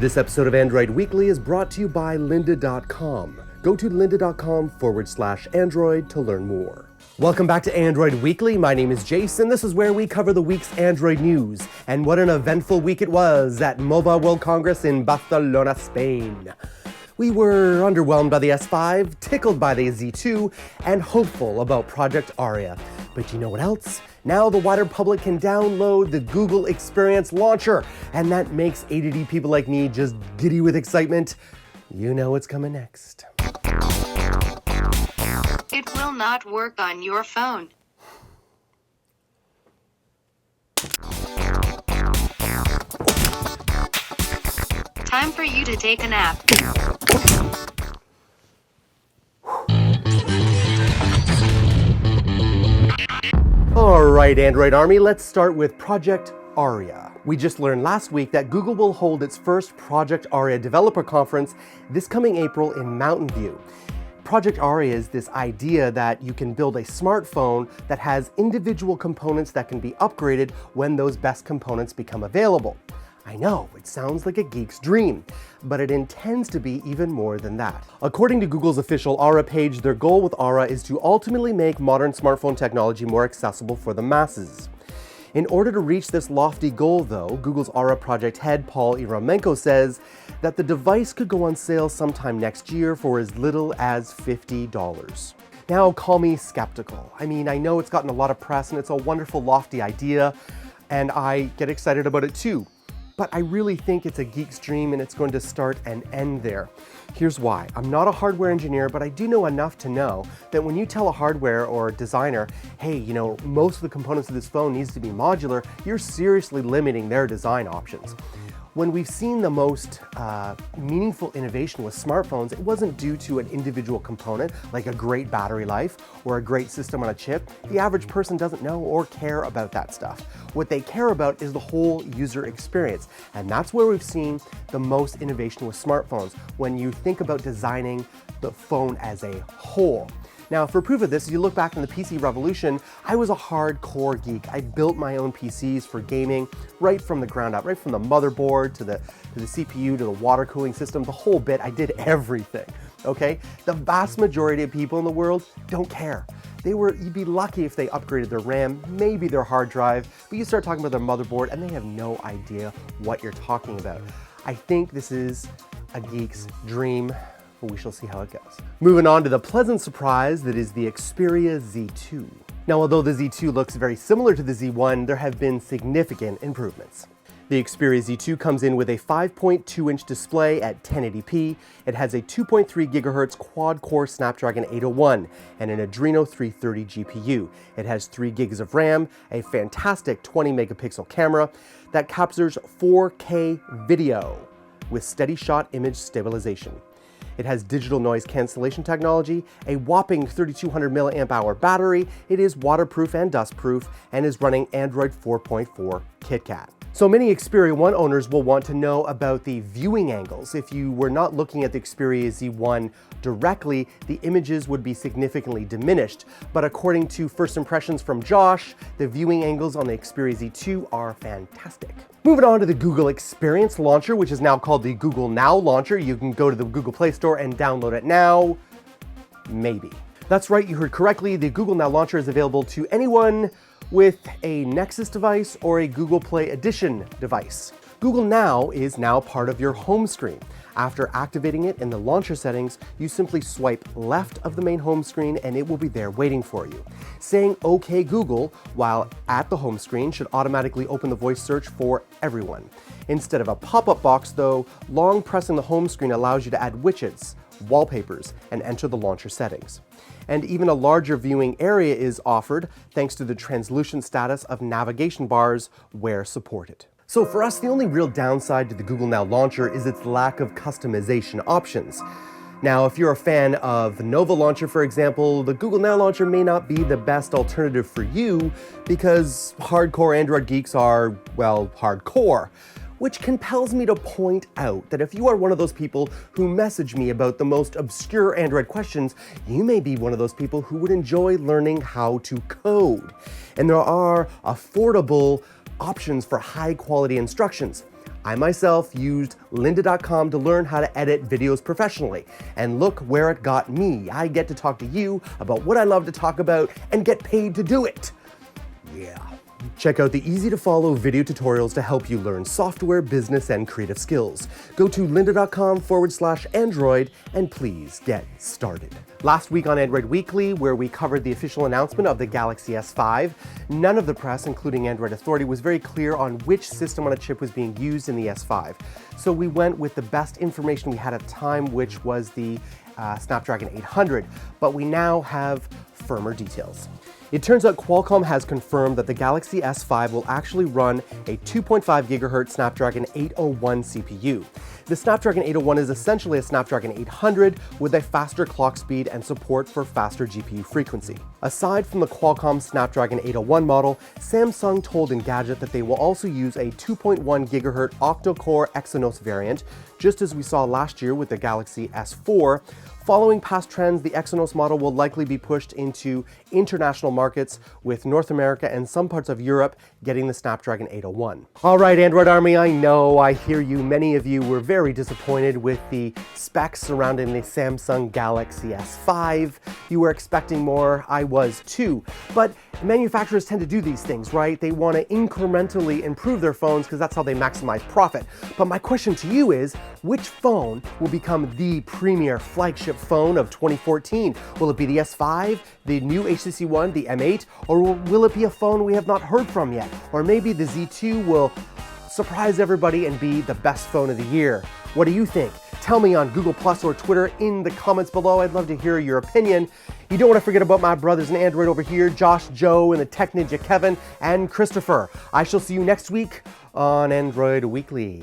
This episode of Android Weekly is brought to you by lynda.com. Go to lynda.com/Android to learn more. Welcome back to Android Weekly. My name is Jayce, and this is where we cover the week's Android news. And what an eventful week it was at Mobile World Congress in Barcelona, Spain. We were underwhelmed by the S5, tickled by the Z2, and hopeful about Project Ara. But you know what else? Now the wider public can download the Google Experience Launcher, and that makes ADD people like me just giddy with excitement. You know what's coming next. It will not work on your phone. Time for you to take a nap. Alright, Android Army, let's start with Project Ara. We just learned last week that Google will hold its first Project Ara developer conference this coming April in Mountain View. Project Ara is this idea that you can build a smartphone that has individual components that can be upgraded when those best components become available. I know, it sounds like a geek's dream, but it intends to be even more than that. According to Google's official Ara page, their goal with Ara is to ultimately make modern smartphone technology more accessible for the masses. In order to reach this lofty goal, though, Google's Ara project head Paul Eremenko says that the device could go on sale sometime next year for as little as $50. Now, call me skeptical. I mean, I know it's gotten a lot of press and it's a wonderful, lofty idea, and I get excited about it too. But I really think it's a geek's dream and it's going to start and end there. Here's why. I'm not a hardware engineer, but I do know enough to know that when you tell a hardware or designer, hey, you know, most of the components of this phone needs to be modular, you're seriously limiting their design options. When we've seen the most meaningful innovation with smartphones, it wasn't due to an individual component, like a great battery life or a great system on a chip. The average person doesn't know or care about that stuff. What they care about is the whole user experience. And that's where we've seen the most innovation with smartphones, when you think about designing the phone as a whole. Now, for proof of this, you look back in the PC revolution, I was a hardcore geek. I built my own PCs for gaming right from the ground up, right from the motherboard to the CPU to the water cooling system, the whole bit. I did everything, okay? The vast majority of people in the world don't care. You'd be lucky if they upgraded their RAM, maybe their hard drive, but you start talking about their motherboard and they have no idea what you're talking about. I think this is a geek's dream. We shall see how it goes. Moving on to the pleasant surprise that is the Xperia Z2. Now, although the Z2 looks very similar to the Z1, there have been significant improvements. The Xperia Z2 comes in with a 5.2-inch display at 1080p. It has a 2.3 GHz quad-core Snapdragon 801 and an Adreno 330 GPU. It has 3 gigs of RAM, a fantastic 20-megapixel camera that captures 4K video with steady shot image stabilization. It has digital noise cancellation technology, a whopping 3200 mAh battery, it is waterproof and dustproof, and is running Android 4.4 KitKat. So many Xperia 1 owners will want to know about the viewing angles. If you were not looking at the Xperia Z1 directly, the images would be significantly diminished. But according to first impressions from Josh, the viewing angles on the Xperia Z2 are fantastic. Moving on to the Google Experience Launcher, which is now called the Google Now Launcher. You can go to the Google Play Store and download it now. Maybe. That's right, you heard correctly. The Google Now Launcher is available to anyone with a Nexus device or a Google Play Edition device. Google Now is now part of your home screen. After activating it in the launcher settings, you simply swipe left of the main home screen and it will be there waiting for you. Saying OK Google while at the home screen should automatically open the voice search for everyone. Instead of a pop-up box though, long pressing the home screen allows you to add widgets, wallpapers, and enter the launcher settings. And even a larger viewing area is offered thanks to the translucent status of navigation bars where supported. So for us, the only real downside to the Google Now Launcher is its lack of customization options. Now, if you're a fan of the Nova Launcher, for example, the Google Now Launcher may not be the best alternative for you because hardcore Android geeks are, well, hardcore. Which compels me to point out that if you are one of those people who message me about the most obscure Android questions, you may be one of those people who would enjoy learning how to code. And there are affordable options for high quality instructions. I myself used lynda.com to learn how to edit videos professionally. And look where it got me. I get to talk to you about what I love to talk about and get paid to do it. Yeah. Check out the easy-to-follow video tutorials to help you learn software, business, and creative skills. Go to lynda.com/Android and please get started. Last week on Android Weekly, where we covered the official announcement of the Galaxy S5, none of the press, including Android Authority, was very clear on which system on a chip was being used in the S5. So we went with the best information we had at the time, which was the Snapdragon 800, but we now have firmer details. It turns out Qualcomm has confirmed that the Galaxy S5 will actually run a 2.5 GHz Snapdragon 801 CPU. The Snapdragon 801 is essentially a Snapdragon 800 with a faster clock speed and support for faster GPU frequency. Aside from the Qualcomm Snapdragon 801 model, Samsung told Engadget that they will also use a 2.1 GHz octa-core Exynos variant, just as we saw last year with the Galaxy S4. Following past trends, the Exynos model will likely be pushed into international markets, with North America and some parts of Europe getting the Snapdragon 801. All right, Android Army, I know, I hear you. Many of you were very disappointed with the specs surrounding the Samsung Galaxy S5. You were expecting more, I was too. But manufacturers tend to do these things, right? They want to incrementally improve their phones because that's how they maximize profit. But my question to you is, which phone will become the premier flagship phone of 2014? Will it be the S5, the new HTC One, the M8, or will it be a phone we have not heard from yet? Or maybe the Z2 will surprise everybody and be the best phone of the year. What do you think? Tell me on Google Plus or Twitter in the comments below. I'd love to hear your opinion. You don't want to forget about my brothers in Android over here, Josh, Joe, and the Tech Ninja Kevin, and Christopher. I shall see you next week on Android Weekly.